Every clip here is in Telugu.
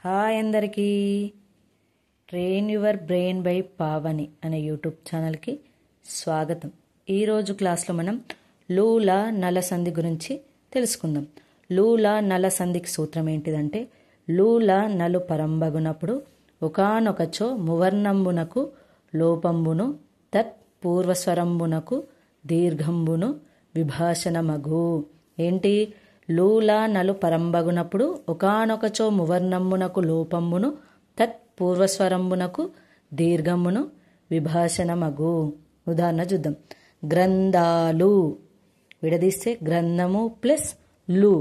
హాయ్ అందరికీ. Train your brain by Pavani అనే యూట్యూబ్ ఛానల్కి స్వాగతం. ఈరోజు క్లాస్లో మనం లూల నల సంధి గురించి తెలుసుకుందాం. లూల నల సంధికి సూత్రం ఏంటిదంటే, లూల నలు పరంబగునప్పుడు ఒకానొకచో మువర్ణంబునకు లోపంబును తత్ పూర్వస్వరంబునకు దీర్ఘంబును విభాషణమగు. ఏంటి? లూల నలు పరంబగునప్పుడు ఒకానొకచో మువర్ణంబునకు లోపంబును తత్ పూర్వస్వరంబునకు దీర్ఘమును విభాషణమగు. ఉదాహరణ చూద్దాం. గ్రంథాలు విడదీస్తే గ్రంథము ప్లస్ లు,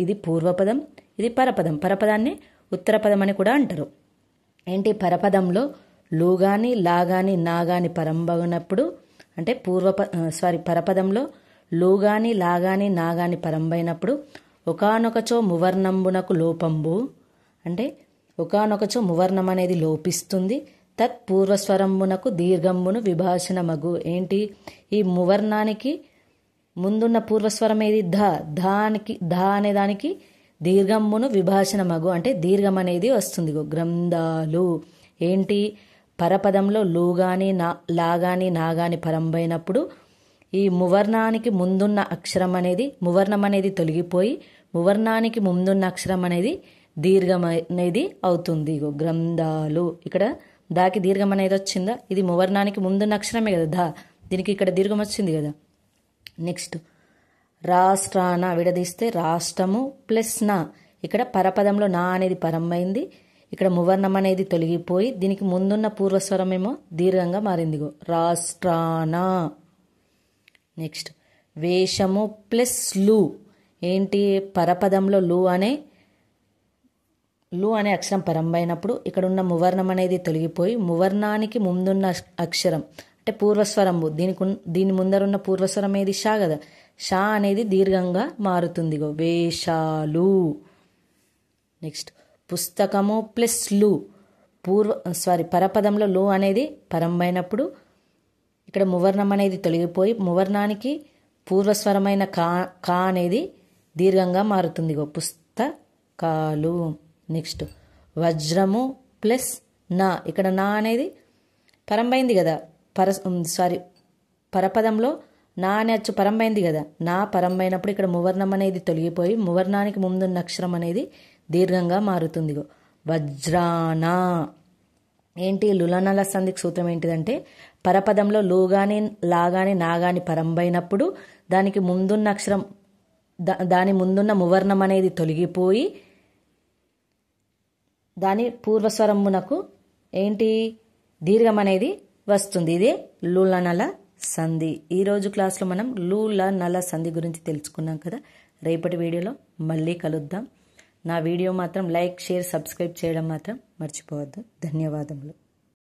ఇది పూర్వపదం, ఇది పరపదం. పరపదాన్ని ఉత్తరపదం అని కూడా అంటారు. ఏంటి? పరపదంలో లు గాని లా గాని నా గాని పరంబగునప్పుడు అంటే పరపదంలో లు గాని లా గాని నా గాని పరంబైనప్పుడు ఒకానొకచో మువర్ణంబునకు లోపంబు అంటే ఒకానొకచో మువర్ణం అనేది లోపిస్తుంది. తత్ పూర్వస్వరంబునకు దీర్ఘంబును విభాషణమగు. ఏంటి? ఈ మువర్ణానికి ముందున్న పూర్వస్వరం ఏది? ధ అనే దానికి దీర్ఘంబును విభాషణమగు అంటే దీర్ఘం అనేది వస్తుంది. గ్రంథాలు ఏంటి? పరపదంలో లు గాని లా గాని నా గాని పరంబైనప్పుడు ఈ మువర్ణానికి ముందున్న అక్షరం అనేది మువర్ణం అనేది తొలగిపోయి మువర్ణానికి ముందున్న అక్షరం అనేది దీర్ఘం అనేది అవుతుంది. గ్రంథాలు, ఇక్కడ దాకి దీర్ఘం అనేది వచ్చిందా? ఇది మువర్ణానికి ముందున్న అక్షరమే కదా ధ, దీనికి ఇక్కడ దీర్ఘం వచ్చింది కదా. నెక్స్ట్ రాష్ట్రాన విడదీస్తే రాష్ట్రము ప్లస్ నా, ఇక్కడ పరపదంలో నా అనేది పరమైంది, ఇక్కడ మువర్ణం అనేది తొలగిపోయి దీనికి ముందున్న పూర్వస్వరం ఏమో దీర్ఘంగా మారింది. రాష్ట్రాన. నెక్స్ట్ వేషము ప్లస్ లు. ఏంటి? పరపదంలో లు అనే అక్షరం పరంబైనప్పుడు ఇక్కడ ఉన్న మువర్ణం అనేది తొలగిపోయి మువర్ణానికి ముందున్న అక్షరం అంటే పూర్వస్వరంబు, దీని ముందరున్న పూర్వస్వరం ఏది? షా కదా. షా అనేది దీర్ఘంగా మారుతుంది. వేషాలు. నెక్స్ట్ పుస్తకము ప్లస్ లు. పరపదంలో లు అనేది పరంబైనప్పుడు ఇక్కడ మువర్ణం అనేది తొలగిపోయి మువర్ణానికి పూర్వస్వరమైన కా అనేది దీర్ఘంగా మారుతుంది. పుస్తకాలు. నెక్స్ట్ వజ్రము ప్లస్ నా, ఇక్కడ నా అనేది పరంబైంది కదా. పరపదంలో నా అనే అచ్చు పరంబైంది కదా. నా పరంబైనప్పుడు ఇక్కడ మువర్ణం అనేది తొలగిపోయి మువర్ణానికి ముందున్న అక్షరం అనేది దీర్ఘంగా మారుతుంది. వజ్రానా. ఏంటి? లులనల సంధికి సూత్రం ఏంటిదంటే, పరపదంలో లు గాని లా గాని నా గాని పరంబైనప్పుడు దానికి ముందున్న అక్షరం దాని ముందున్న మువర్ణం అనేది తొలగిపోయి దాని పూర్వస్వరమునకు ఏంటి? దీర్ఘం అనేది వస్తుంది. ఇదే లులనల సంధి. ఈరోజు క్లాస్లో మనం లులనల సంధి గురించి తెలుసుకున్నాం కదా. రేపటి వీడియోలో మళ్ళీ కలుద్దాం. నా వీడియో మాత్రం లైక్, షేర్, సబ్స్క్రైబ్ చేయడం మాత్రం మర్చిపోవద్దు. ధన్యవాదములు.